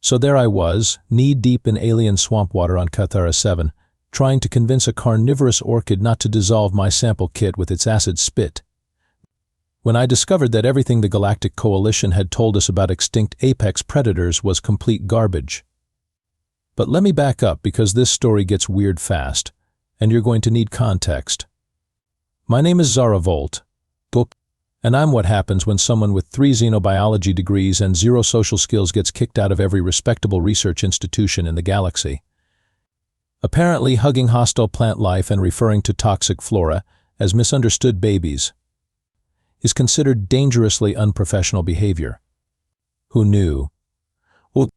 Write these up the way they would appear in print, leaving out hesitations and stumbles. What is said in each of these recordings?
So there I was, knee-deep in alien swamp water on Cathara 7, trying to convince a carnivorous orchid not to dissolve my sample kit with its acid spit, when I discovered that everything the Galactic Coalition had told us about extinct apex predators was complete garbage. But let me back up because this story gets weird fast, and you're going to need context. My name is Zara Volt, and I'm what happens when someone with 3 xenobiology degrees and 0 social skills gets kicked out of every respectable research institution in the galaxy. Apparently hugging hostile plant life and referring to toxic flora as misunderstood babies is considered dangerously unprofessional behavior. Who knew? Well,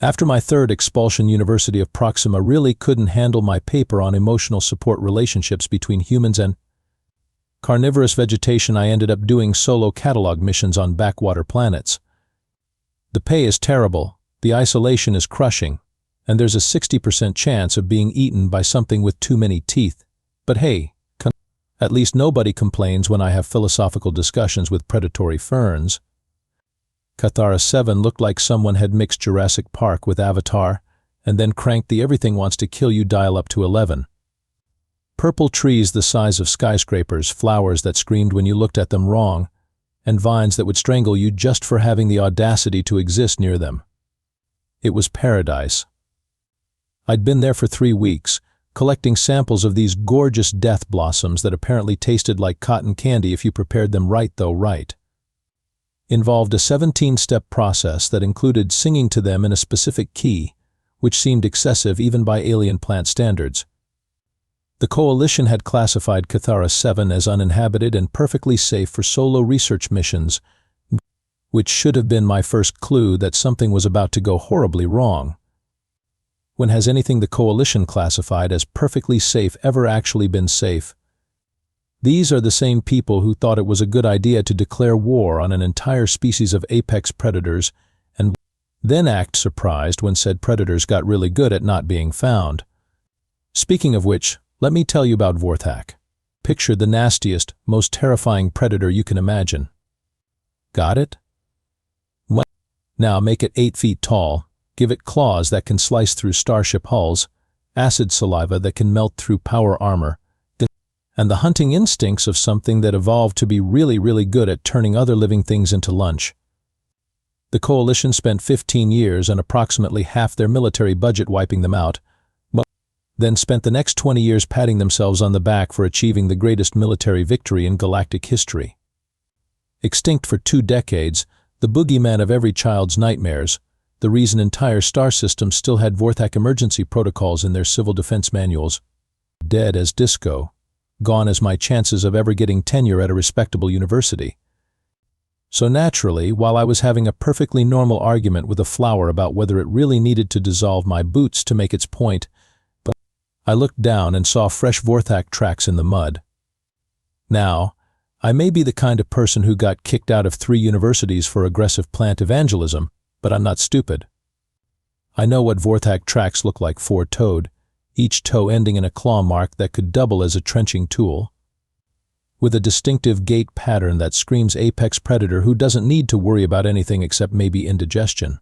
after my 3rd expulsion, University of Proxima really couldn't handle my paper on emotional support relationships between humans and carnivorous vegetation. I ended up doing solo catalog missions on backwater planets. The pay is terrible, the isolation is crushing, and there's a 60% chance of being eaten by something with too many teeth. But hey, at least nobody complains when I have philosophical discussions with predatory ferns. Cathara 7 looked like someone had mixed Jurassic Park with Avatar, and then cranked the everything wants to kill you dial up to 11. Purple trees the size of skyscrapers, flowers that screamed when you looked at them wrong, and vines that would strangle you just for having the audacity to exist near them. It was paradise. I'd been there for 3 weeks, collecting samples of these gorgeous death blossoms that apparently tasted like cotton candy if you prepared them right, though right. Involved a 17-step process that included singing to them in a specific key, which seemed excessive even by alien plant standards. The Coalition had classified Cathara 7 as uninhabited and perfectly safe for solo research missions, which should have been my first clue that something was about to go horribly wrong. When has anything the Coalition classified as perfectly safe ever actually been safe? These are the same people who thought it was a good idea to declare war on an entire species of apex predators and then act surprised when said predators got really good at not being found. Speaking of which, let me tell you about Vorthak. Picture the nastiest, most terrifying predator you can imagine. Got it? Well, now make it 8 feet tall, give it claws that can slice through starship hulls, acid saliva that can melt through power armor, and the hunting instincts of something that evolved to be really, really good at turning other living things into lunch. The Coalition spent 15 years and approximately half their military budget wiping them out, but then spent the next 20 years patting themselves on the back for achieving the greatest military victory in galactic history. Extinct for 2 decades, the boogeyman of every child's nightmares, the reason entire star systems still had Vorthak emergency protocols in their civil defense manuals. Dead as disco. Gone as my chances of ever getting tenure at a respectable university. So naturally, while I was having a perfectly normal argument with a flower about whether it really needed to dissolve my boots to make its point, but I looked down and saw fresh Vorthak tracks in the mud. Now, I may be the kind of person who got kicked out of 3 universities for aggressive plant evangelism, but I'm not stupid. I know what Vorthak tracks look like 4-toed, each toe ending in a claw mark that could double as a trenching tool, with a distinctive gait pattern that screams apex predator who doesn't need to worry about anything except maybe indigestion.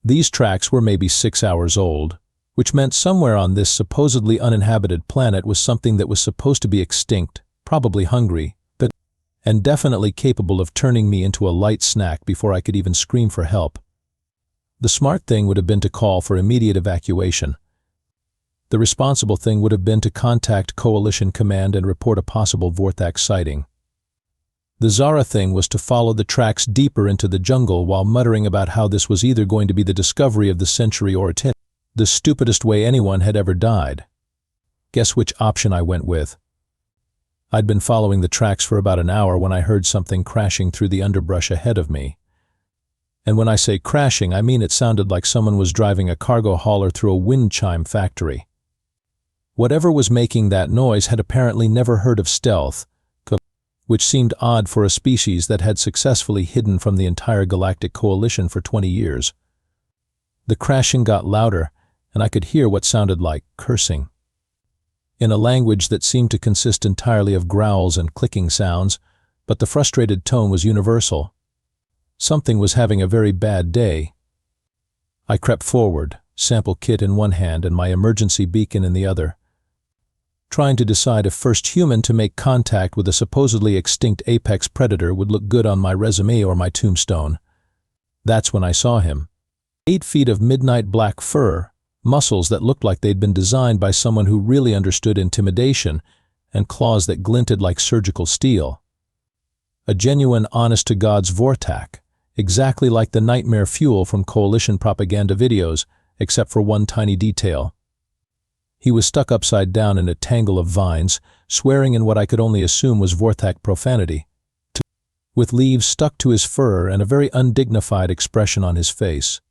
These tracks were maybe 6 hours old, which meant somewhere on this supposedly uninhabited planet was something that was supposed to be extinct, probably hungry, and definitely capable of turning me into a light snack before I could even scream for help. The smart thing would have been to call for immediate evacuation. The responsible thing would have been to contact Coalition Command and report a possible Vorthak sighting. The Zara thing was to follow the tracks deeper into the jungle while muttering about how this was either going to be the discovery of the century or the stupidest way anyone had ever died. Guess which option I went with? I'd been following the tracks for about an hour when I heard something crashing through the underbrush ahead of me. And when I say crashing, I mean it sounded like someone was driving a cargo hauler through a wind chime factory. Whatever was making that noise had apparently never heard of stealth, which seemed odd for a species that had successfully hidden from the entire Galactic Coalition for 20 years. The crashing got louder, and I could hear what sounded like cursing. In a language that seemed to consist entirely of growls and clicking sounds, but the frustrated tone was universal. Something was having a very bad day. I crept forward, sample kit in one hand and my emergency beacon in the other, trying to decide if first human to make contact with a supposedly extinct apex predator would look good on my resume or my tombstone. That's when I saw him. 8 feet of midnight black fur, muscles that looked like they'd been designed by someone who really understood intimidation, and claws that glinted like surgical steel. A genuine honest-to-God's Vortak, exactly like the nightmare fuel from coalition propaganda videos, except for one tiny detail. He was stuck upside down in a tangle of vines, swearing in what I could only assume was Vortak profanity, with leaves stuck to his fur and a very undignified expression on his face.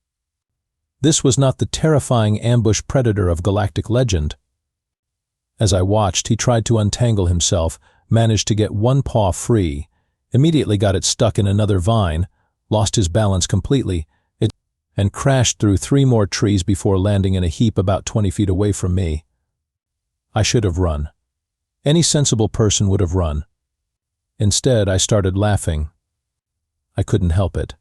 This was not the terrifying ambush predator of Galactic legend. As I watched, he tried to untangle himself, managed to get one paw free, immediately got it stuck in another vine, lost his balance completely, and crashed through 3 more trees before landing in a heap about 20 feet away from me. I should have run. Any sensible person would have run. Instead, I started laughing. I couldn't help it.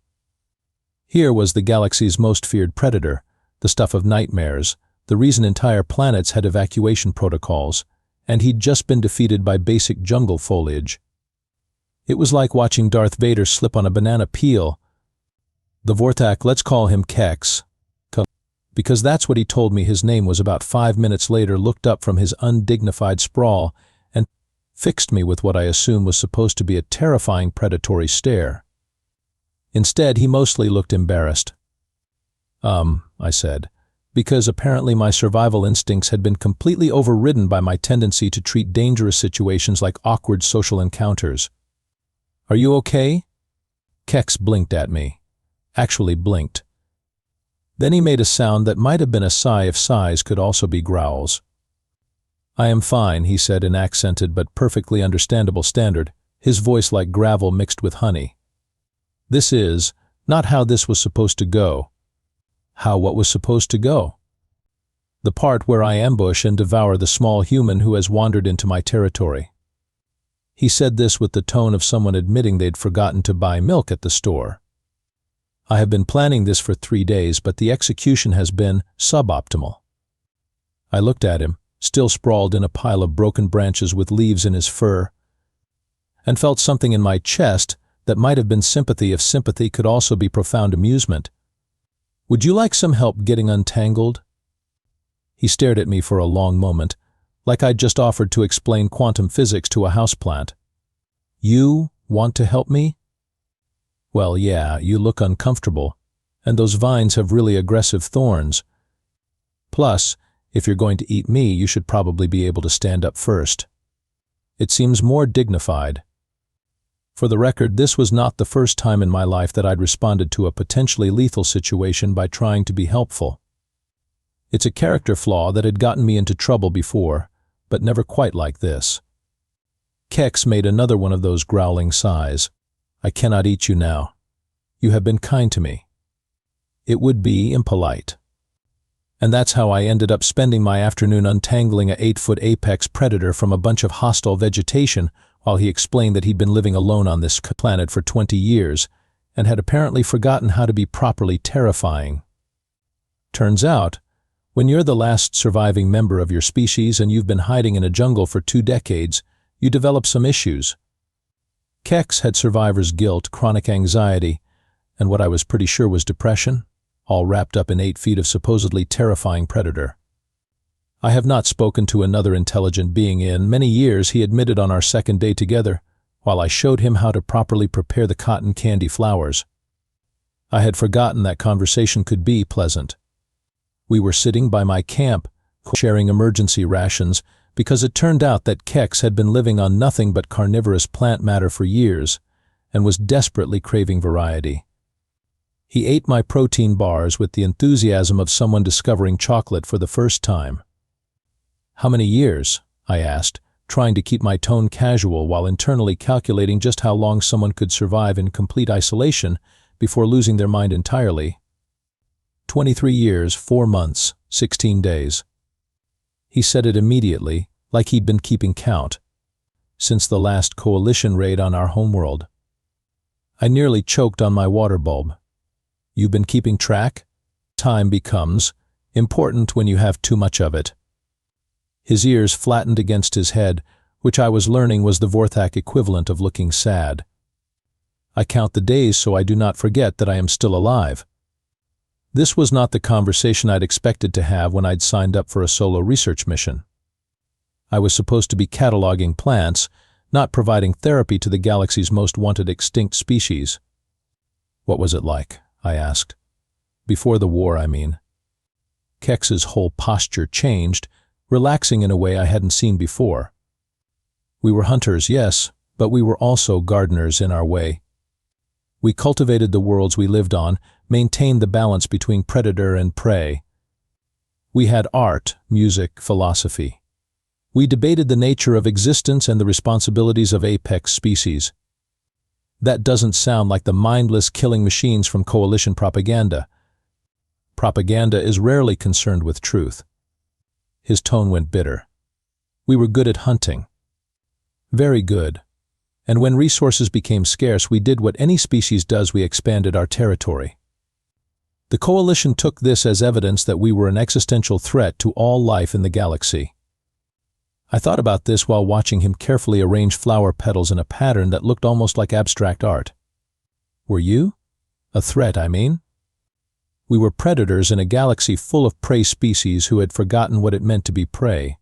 Here was the galaxy's most feared predator, the stuff of nightmares, the reason entire planets had evacuation protocols, and he'd just been defeated by basic jungle foliage. It was like watching Darth Vader slip on a banana peel. The Vortak, let's call him Kex, because that's what he told me his name was about 5 minutes later, looked up from his undignified sprawl and fixed me with what I assumed was supposed to be a terrifying predatory stare. Instead, he mostly looked embarrassed. I said, because apparently my survival instincts had been completely overridden by my tendency to treat dangerous situations like awkward social encounters. Are you okay? Kex blinked at me. Actually blinked. Then he made a sound that might have been a sigh if sighs could also be growls. I am fine, he said in accented but perfectly understandable standard, his voice like gravel mixed with honey. This is not how this was supposed to go. How what was supposed to go? The part where I ambush and devour the small human who has wandered into my territory. He said this with the tone of someone admitting they'd forgotten to buy milk at the store. I have been planning this for 3 days, but the execution has been suboptimal. I looked at him, still sprawled in a pile of broken branches with leaves in his fur, and felt something in my chest that might have been sympathy if sympathy could also be profound amusement. Would you like some help getting untangled? He stared at me for a long moment, like I'd just offered to explain quantum physics to a houseplant. You want to help me? Well, yeah, you look uncomfortable, and those vines have really aggressive thorns. Plus, if you're going to eat me, you should probably be able to stand up first. It seems more dignified. For the record, this was not the first time in my life that I'd responded to a potentially lethal situation by trying to be helpful. It's a character flaw that had gotten me into trouble before, but never quite like this. Kex made another one of those growling sighs. I cannot eat you now. You have been kind to me. It would be impolite. And that's how I ended up spending my afternoon untangling a 8-foot apex predator from a bunch of hostile vegetation while he explained that he'd been living alone on this planet for 20 years and had apparently forgotten how to be properly terrifying. Turns out, when you're the last surviving member of your species and you've been hiding in a jungle for 2 decades, you develop some issues. Kex had survivor's guilt, chronic anxiety, and what I was pretty sure was depression, all wrapped up in 8 feet of supposedly terrifying predator. I have not spoken to another intelligent being in many years, he admitted on our second day together, while I showed him how to properly prepare the cotton candy flowers. I had forgotten that conversation could be pleasant. We were sitting by my camp, sharing emergency rations, because it turned out that Kex had been living on nothing but carnivorous plant matter for years, and was desperately craving variety. He ate my protein bars with the enthusiasm of someone discovering chocolate for the first time. How many years? I asked, trying to keep my tone casual while internally calculating just how long someone could survive in complete isolation before losing their mind entirely. 23 years, 4 months, 16 days. He said it immediately, like he'd been keeping count, since the last coalition raid on our homeworld. I nearly choked on my water bulb. You've been keeping track? Time becomes important when you have too much of it. His ears flattened against his head, which I was learning was the Vorthak equivalent of looking sad. I count the days so I do not forget that I am still alive. This was not the conversation I'd expected to have when I'd signed up for a solo research mission. I was supposed to be cataloging plants, not providing therapy to the galaxy's most wanted extinct species. What was it like? I asked. Before the war, I mean. Kex's whole posture changed, relaxing in a way I hadn't seen before. We were hunters, yes, but we were also gardeners in our way. We cultivated the worlds we lived on, maintained the balance between predator and prey. We had art, music, philosophy. We debated the nature of existence and the responsibilities of apex species. That doesn't sound like the mindless killing machines from coalition propaganda. Propaganda is rarely concerned with truth. His tone went bitter. We were good at hunting. Very good. And when resources became scarce, we did what any species does: we expanded our territory. The coalition took this as evidence that we were an existential threat to all life in the galaxy. I thought about this while watching him carefully arrange flower petals in a pattern that looked almost like abstract art. Were you? A threat, I mean? We were predators in a galaxy full of prey species who had forgotten what it meant to be prey.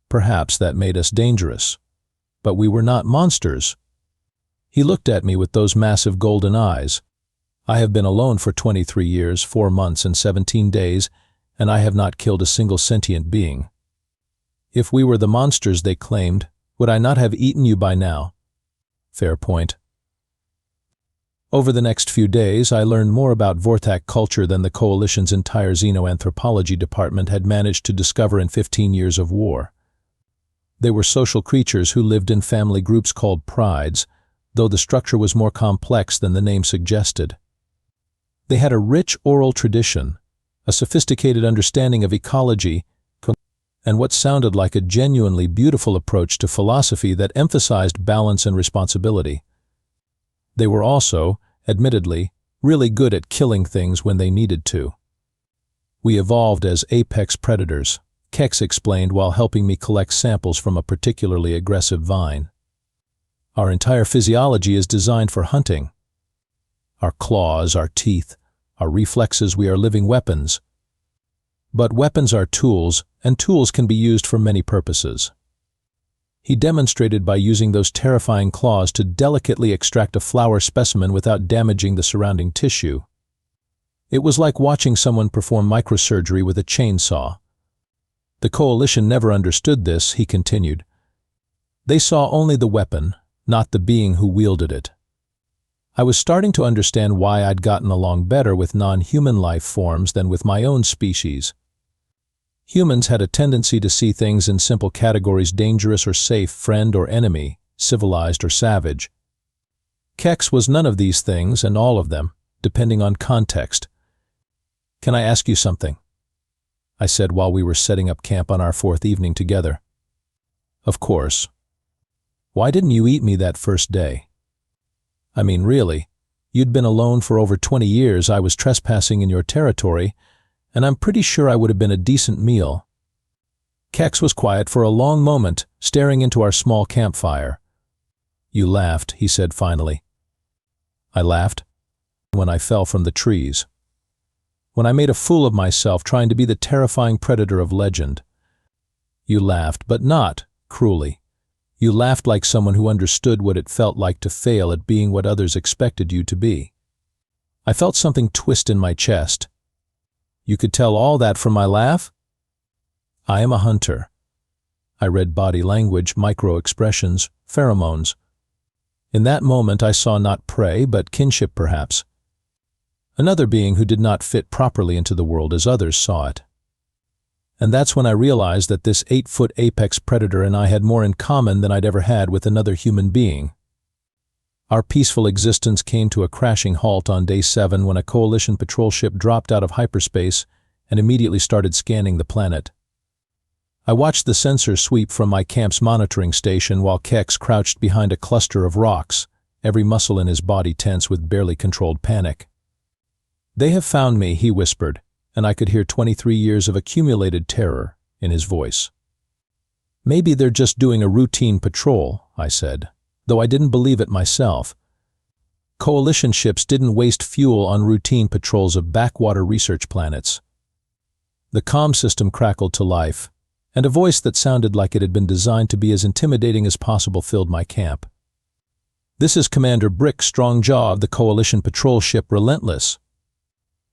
Perhaps that made us dangerous. But we were not monsters. He looked at me with those massive golden eyes. I have been alone for 23 years, 4 months, and 17 days, and I have not killed a single sentient being. If we were the monsters they claimed, would I not have eaten you by now? Fair point. Over the next few days, I learned more about Vorthak culture than the Coalition's entire xenoanthropology department had managed to discover in 15 years of war. They were social creatures who lived in family groups called prides, though the structure was more complex than the name suggested. They had a rich oral tradition, a sophisticated understanding of ecology, and what sounded like a genuinely beautiful approach to philosophy that emphasized balance and responsibility. They were also, admittedly, really good at killing things when they needed to. We evolved as apex predators, Kex explained while helping me collect samples from a particularly aggressive vine. Our entire physiology is designed for hunting. Our claws, our teeth, our reflexes, we are living weapons. But weapons are tools, and tools can be used for many purposes. He demonstrated by using those terrifying claws to delicately extract a flower specimen without damaging the surrounding tissue. It was like watching someone perform microsurgery with a chainsaw. The Coalition never understood this, he continued. They saw only the weapon, not the being who wielded it. I was starting to understand why I'd gotten along better with non-human life forms than with my own species. Humans had a tendency to see things in simple categories: dangerous or safe, friend or enemy, civilized or savage. Kex was none of these things, and all of them, depending on context. "Can I ask you something?" I said while we were setting up camp on our 4th evening together. "Of course." "Why didn't you eat me that first day?" "I mean, really, you'd been alone for over 20 years, I was trespassing in your territory, and I'm pretty sure I would have been a decent meal." Kex was quiet for a long moment, staring into our small campfire. "You laughed," he said finally. "I laughed when I fell from the trees. When I made a fool of myself trying to be the terrifying predator of legend. You laughed, but not cruelly. You laughed like someone who understood what it felt like to fail at being what others expected you to be." I felt something twist in my chest. "You could tell all that from my laugh?" "I am a hunter." I read body language, micro-expressions, pheromones. In that moment I saw not prey, but kinship perhaps. Another being who did not fit properly into the world as others saw it. And that's when I realized that this 8-foot apex predator and I had more in common than I'd ever had with another human being. Our peaceful existence came to a crashing halt on day 7 when a Coalition patrol ship dropped out of hyperspace and immediately started scanning the planet. I watched the sensor sweep from my camp's monitoring station while Kex crouched behind a cluster of rocks, every muscle in his body tense with barely controlled panic. They have found me, he whispered, and I could hear 23 years of accumulated terror in his voice. Maybe they're just doing a routine patrol, I said, though I didn't believe it myself. Coalition ships didn't waste fuel on routine patrols of backwater research planets. The comm system crackled to life, and a voice that sounded like it had been designed to be as intimidating as possible filled my camp. This is Commander Brick Strongjaw of the Coalition patrol ship Relentless.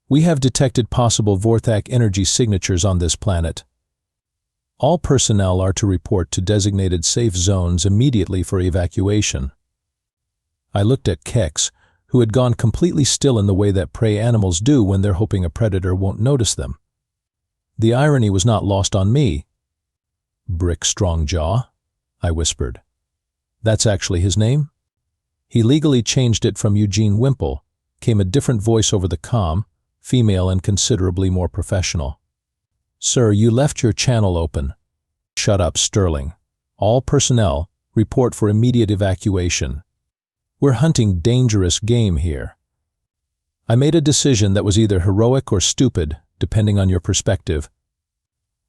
We have detected possible Vorthak energy signatures on this planet. All personnel are to report to designated safe zones immediately for evacuation. I looked at Kex, who had gone completely still in the way that prey animals do when they're hoping a predator won't notice them. The irony was not lost on me. Brick Strongjaw, I whispered. That's actually his name? He legally changed it from Eugene Wimple, came a different voice over the comm, female and considerably more professional. Sir, you left your channel open. Shut up, Sterling. All personnel, report for immediate evacuation. We're hunting dangerous game here. I made a decision that was either heroic or stupid, depending on your perspective.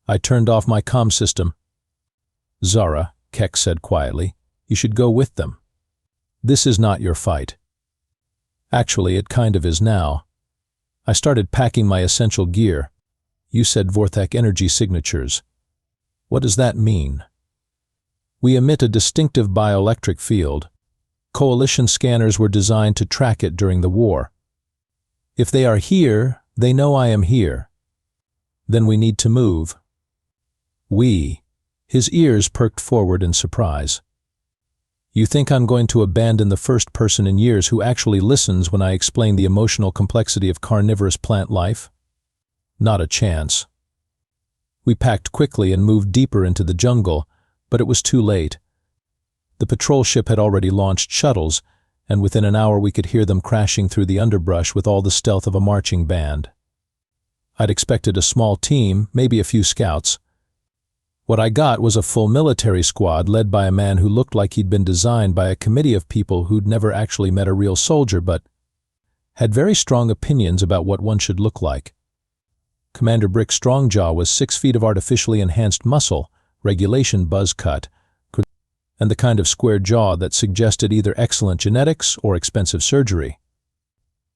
I turned off my comm system. Zara, Keck said quietly, you should go with them. This is not your fight. Actually, it kind of is now. I started packing my essential gear. You said Vorthak energy signatures. What does that mean? We emit a distinctive bioelectric field. Coalition scanners were designed to track it during the war. If they are here, they know I am here. Then we need to move. We. His ears perked forward in surprise. You think I'm going to abandon the first person in years who actually listens when I explain the emotional complexity of carnivorous plant life? Not a chance. We packed quickly and moved deeper into the jungle, but it was too late. The patrol ship had already launched shuttles, and within an hour we could hear them crashing through the underbrush with all the stealth of a marching band. I'd expected a small team, maybe a few scouts. What I got was a full military squad led by a man who looked like he'd been designed by a committee of people who'd never actually met a real soldier but had very strong opinions about what one should look like. Commander Brick Strongjaw was 6 feet of artificially enhanced muscle, regulation buzz cut, and the kind of square jaw that suggested either excellent genetics or expensive surgery.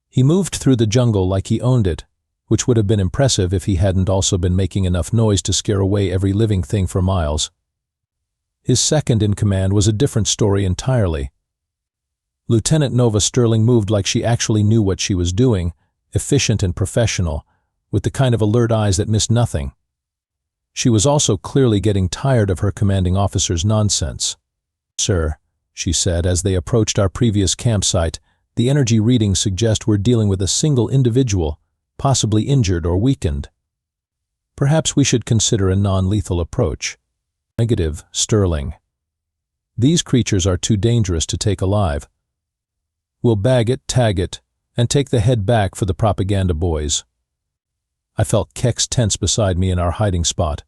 He moved through the jungle like he owned it, which would have been impressive if he hadn't also been making enough noise to scare away every living thing for miles. His second in command was a different story entirely. Lieutenant Nova Sterling moved like she actually knew what she was doing, efficient and professional, with the kind of alert eyes that missed nothing. She was also clearly getting tired of her commanding officer's nonsense. Sir, she said as they approached our previous campsite, the energy readings suggest we're dealing with a single individual, possibly injured or weakened. Perhaps we should consider a non-lethal approach. Negative, Sterling. These creatures are too dangerous to take alive. We'll bag it, tag it, and take the head back for the propaganda boys. I felt Kex tense beside me in our hiding spot.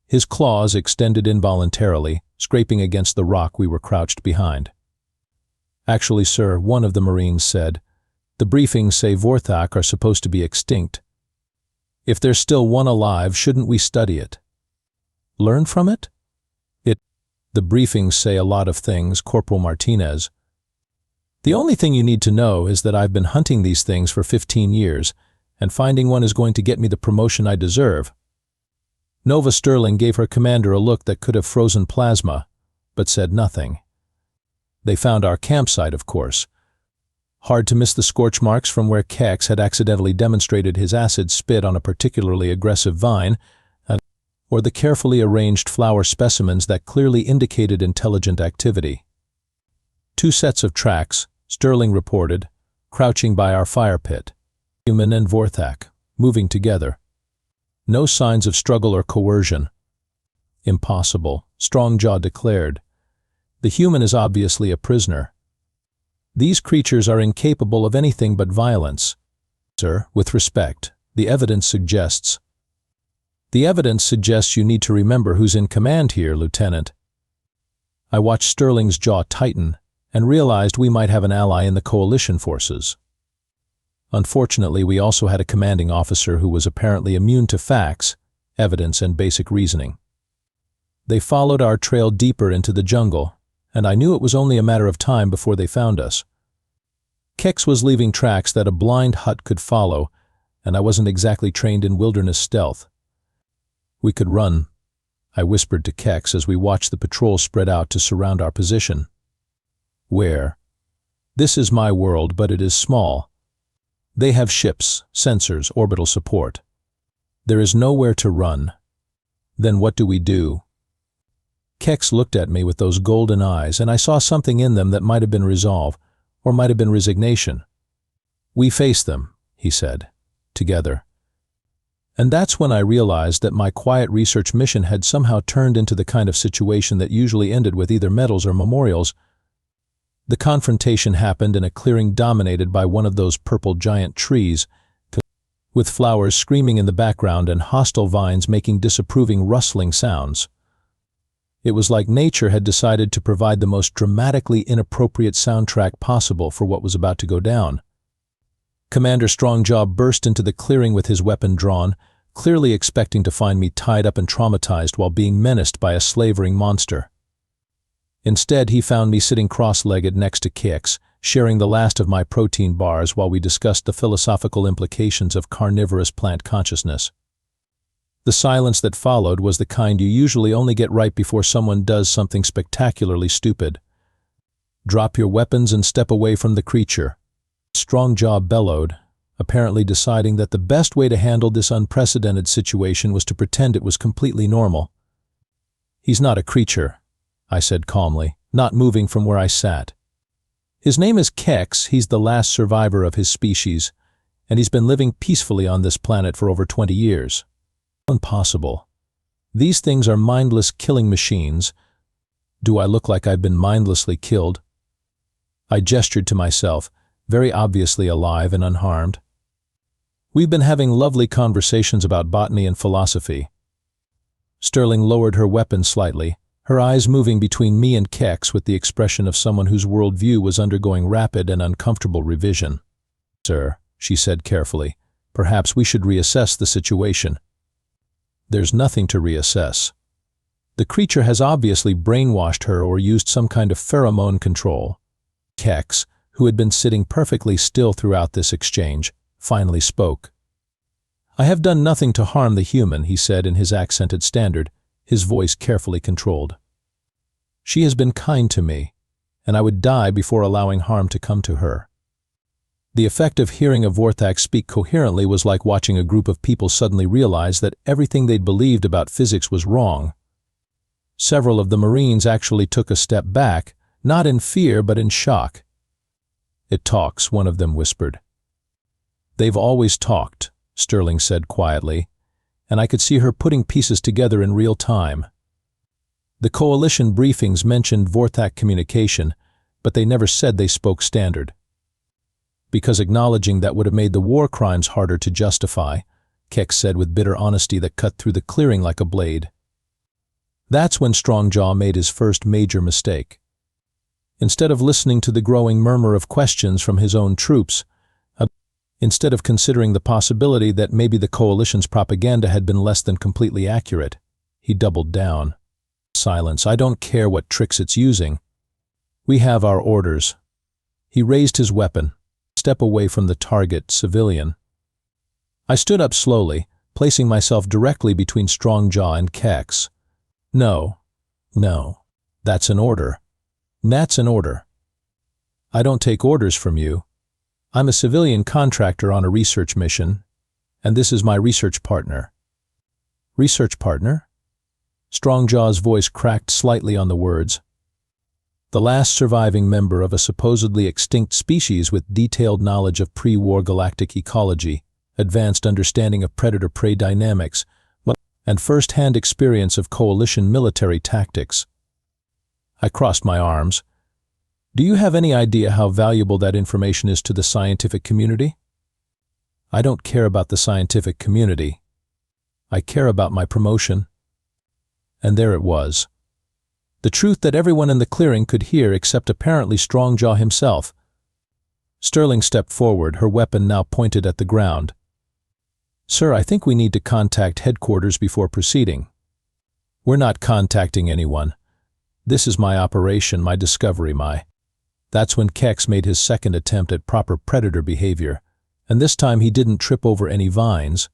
His claws extended involuntarily, scraping against the rock we were crouched behind. Actually, sir, one of the Marines said, the briefings say Vorthak are supposed to be extinct. If there's still one alive, shouldn't we study it? Learn from it? The briefings say a lot of things, Corporal Martinez. The only thing you need to know is that I've been hunting these things for 15 years, and finding one is going to get me the promotion I deserve. Nova Sterling gave her commander a look that could have frozen plasma, but said nothing. They found our campsite, of course. Hard to miss the scorch marks from where Kex had accidentally demonstrated his acid spit on a particularly aggressive vine, or the carefully arranged flower specimens that clearly indicated intelligent activity. 2 sets of tracks, Sterling reported, crouching by our fire pit. Human and Vorthak, moving together. No signs of struggle or coercion. Impossible, Strongjaw declared. The human is obviously a prisoner. These creatures are incapable of anything but violence. Sir, with respect, the evidence suggests. The evidence suggests you need to remember who's in command here, Lieutenant. I watched Sterling's jaw tighten and realized we might have an ally in the coalition forces. Unfortunately, we also had a commanding officer who was apparently immune to facts, evidence, and basic reasoning. They followed our trail deeper into the jungle, and I knew it was only a matter of time before they found us. Kex was leaving tracks that a blind hut could follow, and I wasn't exactly trained in wilderness stealth. "We could run," I whispered to Kex as we watched the patrol spread out to surround our position. "Where?" "This is my world, but it is small. They have ships, sensors, orbital support. There is nowhere to run." "Then what do we do?" Kex looked at me with those golden eyes, and I saw something in them that might have been resolve, or might have been resignation. "We face them," he said, "together." And that's when I realized that my quiet research mission had somehow turned into the kind of situation that usually ended with either medals or memorials. The confrontation happened in a clearing dominated by one of those purple giant trees, with flowers screaming in the background and hostile vines making disapproving rustling sounds. It was like nature had decided to provide the most dramatically inappropriate soundtrack possible for what was about to go down. Commander Strongjaw burst into the clearing with his weapon drawn, clearly expecting to find me tied up and traumatized while being menaced by a slavering monster. Instead, he found me sitting cross-legged next to Kex, sharing the last of my protein bars while we discussed the philosophical implications of carnivorous plant consciousness. The silence that followed was the kind you usually only get right before someone does something spectacularly stupid. "Drop your weapons and step away from the creature," Strongjaw bellowed, apparently deciding that the best way to handle this unprecedented situation was to pretend it was completely normal. "He's not a creature," I said calmly, not moving from where I sat. "His name is Kex, he's the last survivor of his species, and he's been living peacefully on this planet for over 20 years. Impossible. These things are mindless killing machines. Do I look like I've been mindlessly killed?" I gestured to myself, very obviously alive and unharmed. "We've been having lovely conversations about botany and philosophy." Sterling lowered her weapon slightly, her eyes moving between me and Kex with the expression of someone whose worldview was undergoing rapid and uncomfortable revision. "Sir," she said carefully, "perhaps we should reassess the situation." "There's nothing to reassess. The creature has obviously brainwashed her or used some kind of pheromone control." Kex, who had been sitting perfectly still throughout this exchange, finally spoke. "I have done nothing to harm the human," he said in his accented standard, his voice carefully controlled. "She has been kind to me, and I would die before allowing harm to come to her." The effect of hearing a Vorthak speak coherently was like watching a group of people suddenly realize that everything they'd believed about physics was wrong. Several of the Marines actually took a step back, not in fear but in shock. "It talks," one of them whispered. "They've always talked," Sterling said quietly, and I could see her putting pieces together in real time. The coalition briefings mentioned Vorthak communication, but they never said they spoke standard. "Because acknowledging that would have made the war crimes harder to justify," Kex said with bitter honesty that cut through the clearing like a blade. That's when Strongjaw made his first major mistake. Instead of listening to the growing murmur of questions from his own troops, instead of considering the possibility that maybe the coalition's propaganda had been less than completely accurate, he doubled down. "Silence, I don't care what tricks it's using. We have our orders." He raised his weapon. "Step away from the target, civilian." I stood up slowly, placing myself directly between Strongjaw and Kex. No, that's an order. That's an order. I don't take orders from you. I'm a civilian contractor on a research mission, and this is my research partner." "Research partner?" Strongjaw's voice cracked slightly on the words. "The last surviving member of a supposedly extinct species with detailed knowledge of pre-war galactic ecology, advanced understanding of predator-prey dynamics, and first-hand experience of coalition military tactics." I crossed my arms. "Do you have any idea how valuable that information is to the scientific community?" "I don't care about the scientific community. I care about my promotion." And there it was. The truth that everyone in the clearing could hear except apparently Strongjaw himself. Sterling stepped forward, her weapon now pointed at the ground. "Sir, I think we need to contact headquarters before proceeding." "We're not contacting anyone. This is my operation, my discovery, my—" That's when Kex made his second attempt at proper predator behavior, and this time he didn't trip over any vines.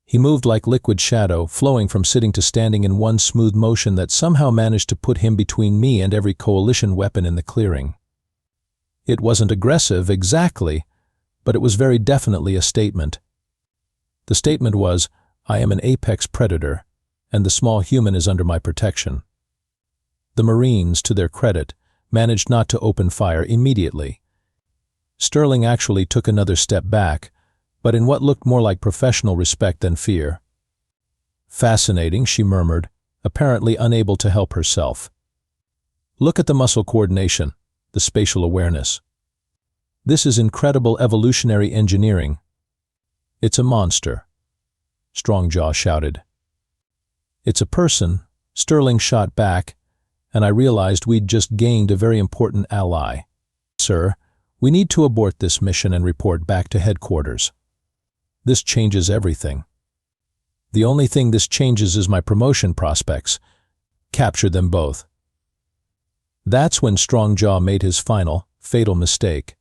He moved like liquid shadow, flowing from sitting to standing in one smooth motion that somehow managed to put him between me and every coalition weapon in the clearing. It wasn't aggressive, exactly, but it was very definitely a statement. The statement was, "I am an apex predator, and the small human is under my protection." The Marines, to their credit, managed not to open fire immediately. Sterling actually took another step back, but in what looked more like professional respect than fear. "Fascinating," she murmured, apparently unable to help herself. "Look at the muscle coordination, the spatial awareness. This is incredible evolutionary engineering." "It's a monster," Strongjaw shouted. "It's a person," Sterling shot back, and I realized we'd just gained a very important ally. "Sir, we need to abort this mission and report back to headquarters. This changes everything. The only thing this changes is my promotion prospects. Capture them both." That's when Strongjaw made his final, fatal mistake.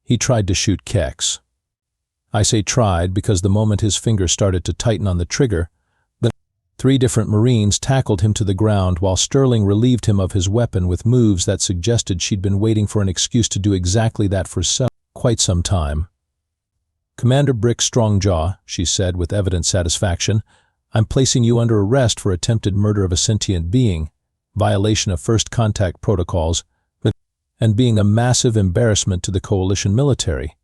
He tried to shoot Kex. I say tried because the moment his finger started to tighten on the trigger, the 3 different Marines tackled him to the ground while Sterling relieved him of his weapon with moves that suggested she'd been waiting for an excuse to do exactly that for quite some time. "Commander Brick Strongjaw," she said with evident satisfaction, "I'm placing you under arrest for attempted murder of a sentient being, violation of first contact protocols, and being a massive embarrassment to the coalition military."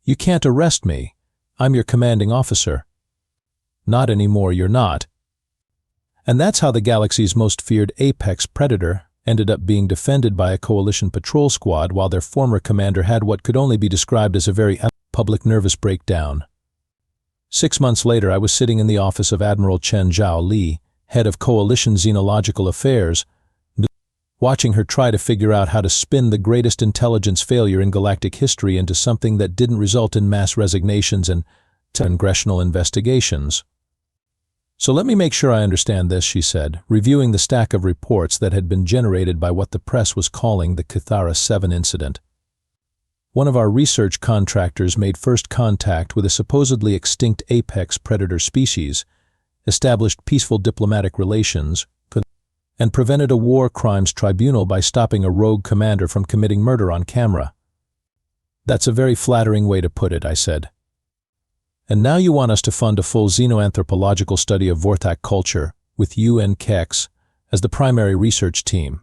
"You can't arrest me. I'm your commanding officer." "Not anymore, you're not." And that's how the galaxy's most feared apex predator ended up being defended by a coalition patrol squad while their former commander had what could only be described as a very public nervous breakdown. 6 months later, I was sitting in the office of Admiral Chen Zhao Li, head of Coalition Xenological Affairs, watching her try to figure out how to spin the greatest intelligence failure in galactic history into something that didn't result in mass resignations and congressional investigations. "So let me make sure I understand this," she said, reviewing the stack of reports that had been generated by what the press was calling the Cathara 7 incident. "One of our research contractors made first contact with a supposedly extinct apex predator species, established peaceful diplomatic relations, and prevented a war crimes tribunal by stopping a rogue commander from committing murder on camera." "That's a very flattering way to put it," I said. "And now you want us to fund a full xenoanthropological study of Vorthak culture, with you and Kex as the primary research team."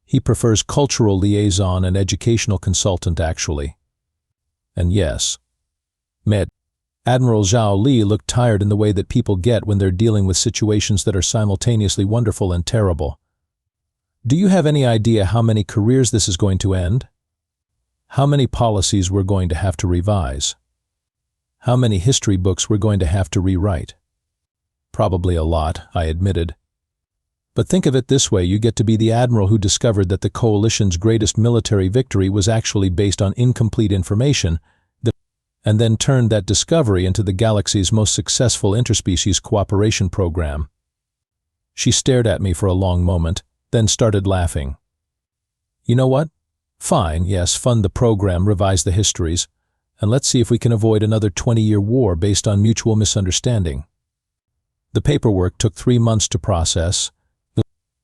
He prefers cultural liaison and educational consultant, actually. And yes. Admiral Zhao Li looked tired in the way that people get when they're dealing with situations that are simultaneously wonderful and terrible. "Do you have any idea how many careers this is going to end? How many policies we're going to have to revise? How many history books we're going to have to rewrite?" "Probably a lot," I admitted. "But think of it this way, you get to be the admiral who discovered that the coalition's greatest military victory was actually based on incomplete information, and then turned that discovery into the galaxy's most successful interspecies cooperation program." She stared at me for a long moment, then started laughing. "You know what? Fine, yes, fund the program, revise the histories, and let's see if we can avoid another 20-year war based on mutual misunderstanding." The paperwork took 3 months to process,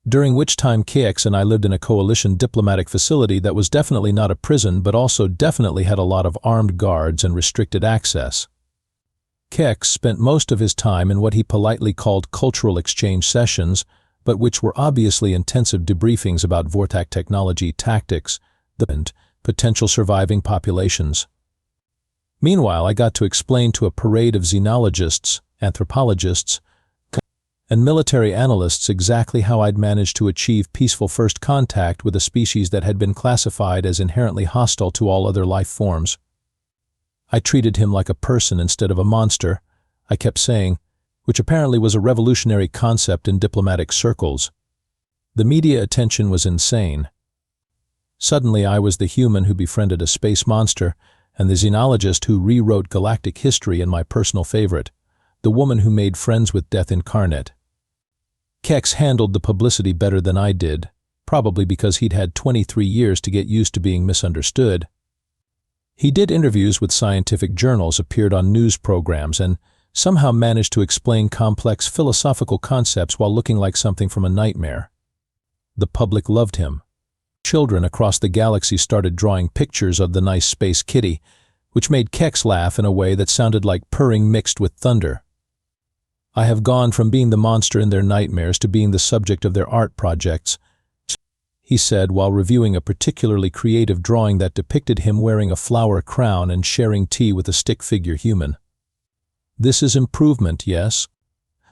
during which time KX and I lived in a coalition diplomatic facility that was definitely not a prison but also definitely had a lot of armed guards and restricted access. KX spent most of his time in what he politely called cultural exchange sessions, but which were obviously intensive debriefings about Vorthak technology, tactics, and potential surviving populations. Meanwhile, I got to explain to a parade of xenologists, anthropologists, and military analysts exactly how I'd managed to achieve peaceful first contact with a species that had been classified as inherently hostile to all other life forms. I treated him like a person instead of a monster, I kept saying, which apparently was a revolutionary concept in diplomatic circles. The media attention was insane. Suddenly I was the human who befriended a space monster, and the xenologist who rewrote galactic history, and my personal favorite, the woman who made friends with death incarnate. Kex handled the publicity better than I did, probably because he'd had 23 years to get used to being misunderstood. He did interviews with scientific journals, appeared on news programs, and somehow managed to explain complex philosophical concepts while looking like something from a nightmare. The public loved him. Children across the galaxy started drawing pictures of the nice space kitty, which made Kex laugh in a way that sounded like purring mixed with thunder. I have gone from being the monster in their nightmares to being the subject of their art projects, he said while reviewing a particularly creative drawing that depicted him wearing a flower crown and sharing tea with a stick figure human. This is improvement, yes?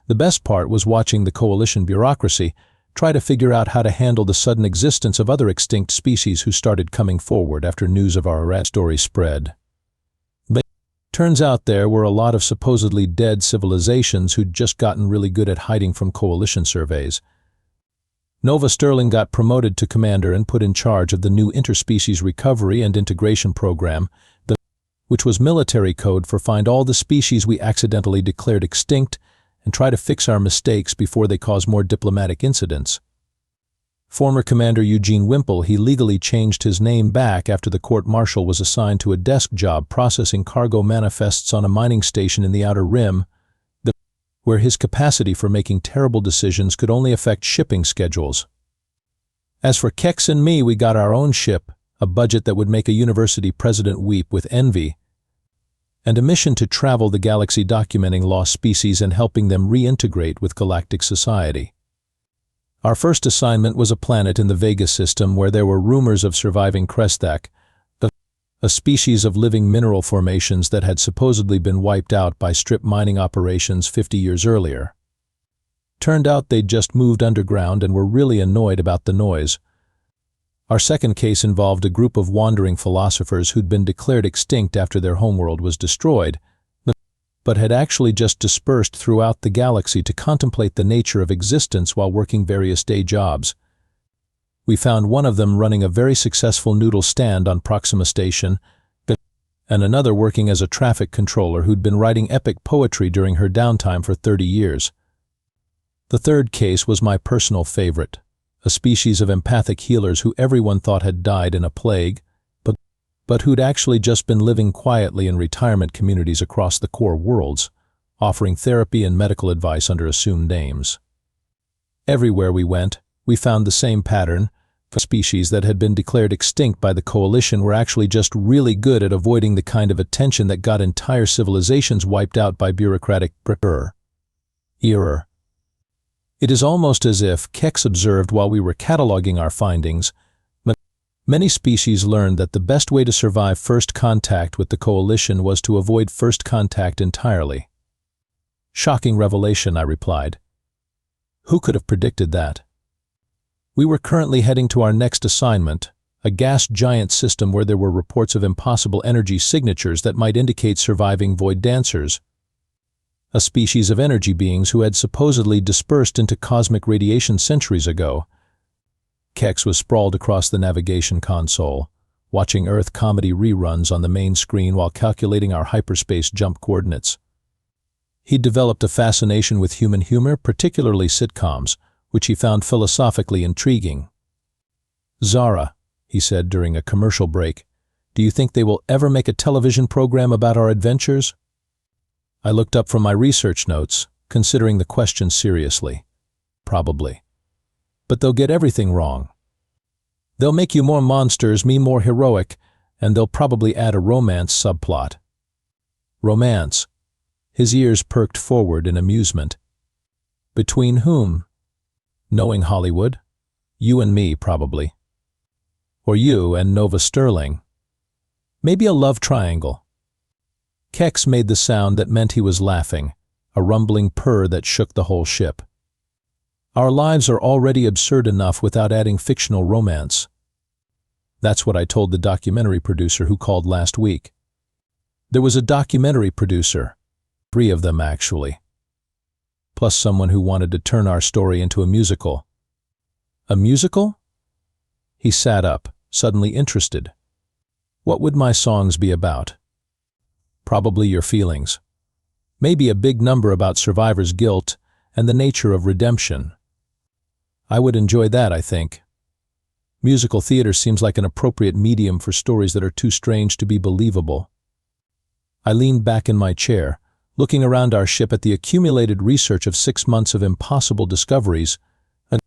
The best part was watching the coalition bureaucracy try to figure out how to handle the sudden existence of other extinct species who started coming forward after news of our rat story spread. But turns out there were a lot of supposedly dead civilizations who'd just gotten really good at hiding from coalition surveys. Nova Sterling got promoted to commander and put in charge of the new interspecies recovery and integration program, which was military code for find all the species we accidentally declared extinct and try to fix our mistakes before they cause more diplomatic incidents. Former Commander Eugene Wimple, he legally changed his name back after the court-martial was assigned to a desk job processing cargo manifests on a mining station in the Outer Rim, where his capacity for making terrible decisions could only affect shipping schedules. As for Kex and me, we got our own ship, a budget that would make a university president weep with envy, and a mission to travel the galaxy documenting lost species and helping them reintegrate with galactic society. Our first assignment was a planet in the Vega system where there were rumors of surviving Krestak, a species of living mineral formations that had supposedly been wiped out by strip mining operations 50 years earlier. Turned out they'd just moved underground and were really annoyed about the noise. Our second case involved a group of wandering philosophers who'd been declared extinct after their homeworld was destroyed, but had actually just dispersed throughout the galaxy to contemplate the nature of existence while working various day jobs. We found one of them running a very successful noodle stand on Proxima Station, and another working as a traffic controller who'd been writing epic poetry during her downtime for 30 years. The third case was my personal favorite, a species of empathic healers who everyone thought had died in a plague, but who'd actually just been living quietly in retirement communities across the core worlds, offering therapy and medical advice under assumed names. Everywhere we went, we found the same pattern. Species that had been declared extinct by the coalition were actually just really good at avoiding the kind of attention that got entire civilizations wiped out by bureaucratic error. It is almost as if Kex observed while we were cataloging our findings, but many species learned that the best way to survive first contact with the coalition was to avoid first contact entirely. Shocking revelation, I replied. Who could have predicted that? We were currently heading to our next assignment, a gas giant system where there were reports of impossible energy signatures that might indicate surviving void dancers, a species of energy beings who had supposedly dispersed into cosmic radiation centuries ago. Kex was sprawled across the navigation console, watching Earth comedy reruns on the main screen while calculating our hyperspace jump coordinates. He'd developed a fascination with human humor, particularly sitcoms, which he found philosophically intriguing. "Zara," he said during a commercial break, "do you think they will ever make a television program about our adventures?" I looked up from my research notes, considering the question seriously. Probably. But they'll get everything wrong. They'll make you more monsters, me more heroic, and they'll probably add a romance subplot. Romance. His ears perked forward in amusement. Between whom? Knowing Hollywood? You and me, probably. Or you and Nova Sterling. Maybe a love triangle. Kex made the sound that meant he was laughing, a rumbling purr that shook the whole ship. Our lives are already absurd enough without adding fictional romance. That's what I told the documentary producer who called last week. There was a documentary producer, 3 of them actually, plus someone who wanted to turn our story into a musical. A musical? He sat up, suddenly interested. What would my songs be about? Probably your feelings. Maybe a big number about survivor's guilt and the nature of redemption. I would enjoy that, I think. Musical theater seems like an appropriate medium for stories that are too strange to be believable. I leaned back in my chair, looking around our ship at the accumulated research of 6 months of impossible discoveries, and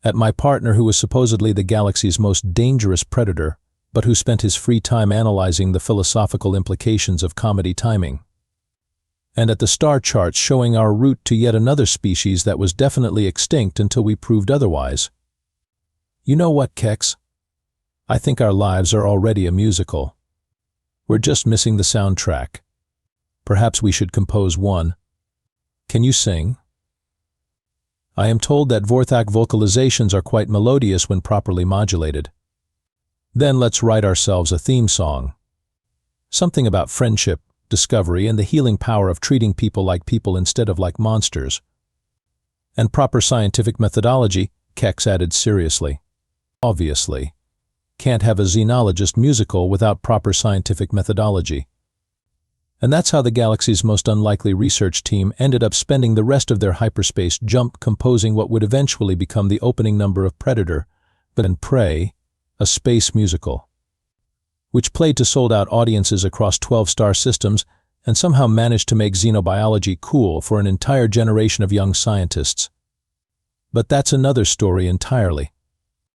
at my partner who was supposedly the galaxy's most dangerous predator, but who spent his free time analyzing the philosophical implications of comedy timing. And at the star charts showing our route to yet another species that was definitely extinct until we proved otherwise. You know what, Kex? I think our lives are already a musical. We're just missing the soundtrack. Perhaps we should compose one. Can you sing? I am told that Vorthak vocalizations are quite melodious when properly modulated. Then let's write ourselves a theme song. Something about friendship, discovery, and the healing power of treating people like people instead of like monsters. And proper scientific methodology, Kex added seriously. Obviously. Can't have a xenologist musical without proper scientific methodology. And that's how the galaxy's most unlikely research team ended up spending the rest of their hyperspace jump composing what would eventually become the opening number of Predator, and Prey, a space musical, which played to sold-out audiences across 12 star systems and somehow managed to make xenobiology cool for an entire generation of young scientists. But that's another story entirely.